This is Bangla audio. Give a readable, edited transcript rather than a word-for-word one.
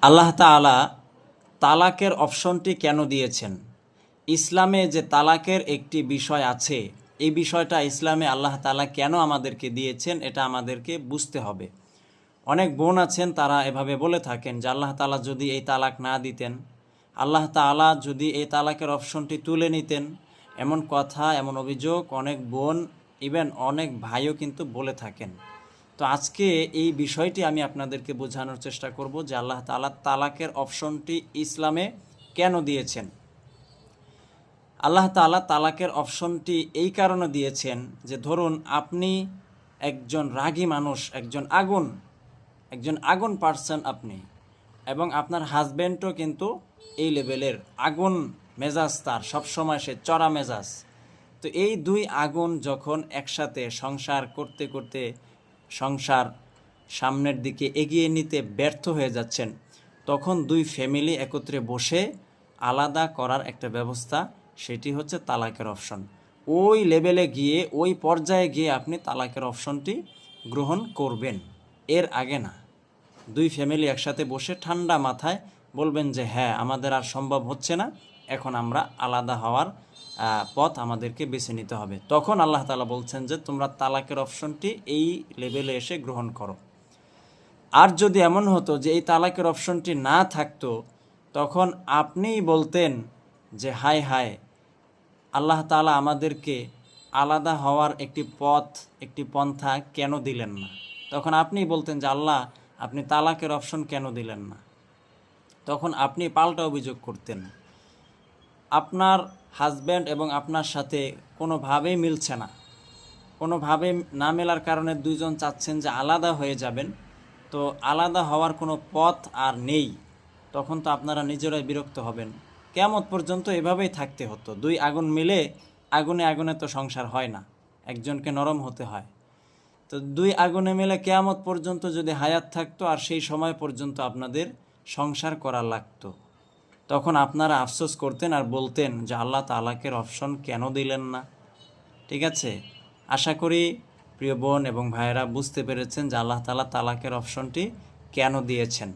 আল্লাহ তাআলা তালাকের অপশনটি কেন দিয়েছেন? ইসলামে যে তালাকের একটি বিষয় আছে, এই বিষয়টা ইসলামে আল্লাহ তাআলা কেন আমাদেরকে দিয়েছেন এটা আমাদেরকে বুঝতে হবে। অনেক বোন আছেন তারা এভাবে বলে থাকেন যে আল্লাহ তাআলা যদি এই তালাক না দিতেন, আল্লাহ তাআলা যদি এই তালাকের অপশনটি তুলে নিতেন, এমন কথা, এমন অভিযোগ অনেক বোন, ইভেন অনেক ভাইও কিন্তু বলে থাকেন। তো আজকে এই বিষয়টি আমি আপনাদেরকে বোঝানোর চেষ্টা করব যে আল্লাহ তাআলা তালাকের অপশনটি ইসলামে কেন দিয়েছেন। আল্লাহ তাআলা তালাকের অপশনটি এই কারণে দিয়েছেন যে ধরুন আপনি একজন রাগী মানুষ, একজন আগুন পার্সন আপনি, এবং আপনার হাজব্যান্ডও কিন্তু এই লেভেলের আগুন মেজাজ, তার সবসময় সে চড়া মেজাজ। তো এই দুই আগুন যখন একসাথে সংসার করতে করতে সংসার সামনের দিকে এগিয়ে নিতে ব্যর্থ হয়ে যাচ্ছেন, তখন দুই ফ্যামিলি একত্রে বসে আলাদা করার একটা ব্যবস্থা, সেটি হচ্ছে তালাকের অপশন। ওই লেভেলে গিয়ে, ওই পর্যায়ে গিয়ে আপনি তালাকের অপশনটি গ্রহণ করবেন, এর আগে না। দুই ফ্যামিলি একসাথে বসে ঠান্ডা মাথায় বলবেন যে হ্যাঁ, আমাদের আর সম্ভব হচ্ছে না, এখন আমরা আলাদা হওয়ার পথ আমাদেরকে বেছে নিতে হবে। তখন আল্লাহ তাআলা বলছেন যে তোমরা তালাকের অপশনটি এই লেভেলে এসে গ্রহণ করো। আর যদি এমন হতো যে এই তালাকের অপশনটি না থাকতো, তখন আপনিই বলতেন যে হায় হায়, আল্লাহ তাআলা আমাদেরকে আলাদা হওয়ার একটি পথ, একটি পন্থা কেন দিলেন না। তখন আপনিই বলতেন যে আল্লাহ, আপনি তালাকের অপশন কেন দিলেন না। তখন আপনি পাল্টা অভিযোগ করতেন। আপনার হাজব্যান্ড এবং আপনার সাথে কোনোভাবেই মিলছে না, কোনোভাবে না মেলার কারণে দুইজন চাচ্ছেন যে আলাদা হয়ে যাবেন। তো আলাদা হওয়ার কোনো পথ আর নেই, তখন তো আপনারা নিজেরাই বিরক্ত হবেন। কিয়ামত পর্যন্ত এভাবেই থাকতে হতো। দুই আগুন মিলে আগুনে আগুনে তো সংসার হয় না, একজনকে নরম হতে হয়। তো দুই আগুনে মিলে কিয়ামত পর্যন্ত যদি হায়াত থাকতো, আর সেই সময় পর্যন্ত আপনাদের সংসার করা লাগতো, তখন আপনারা আফসোস করতেন আর বলতেন যে আল্লাহ তালাকের অপশন কেন দিলেন না। ঠিক আছে, আশা করি প্রিয় বোন এবং ভাইয়েরা বুঝতে পেরেছেন যে আল্লাহ তাআলা তালাকের অপশনটি কেন দিয়েছেন।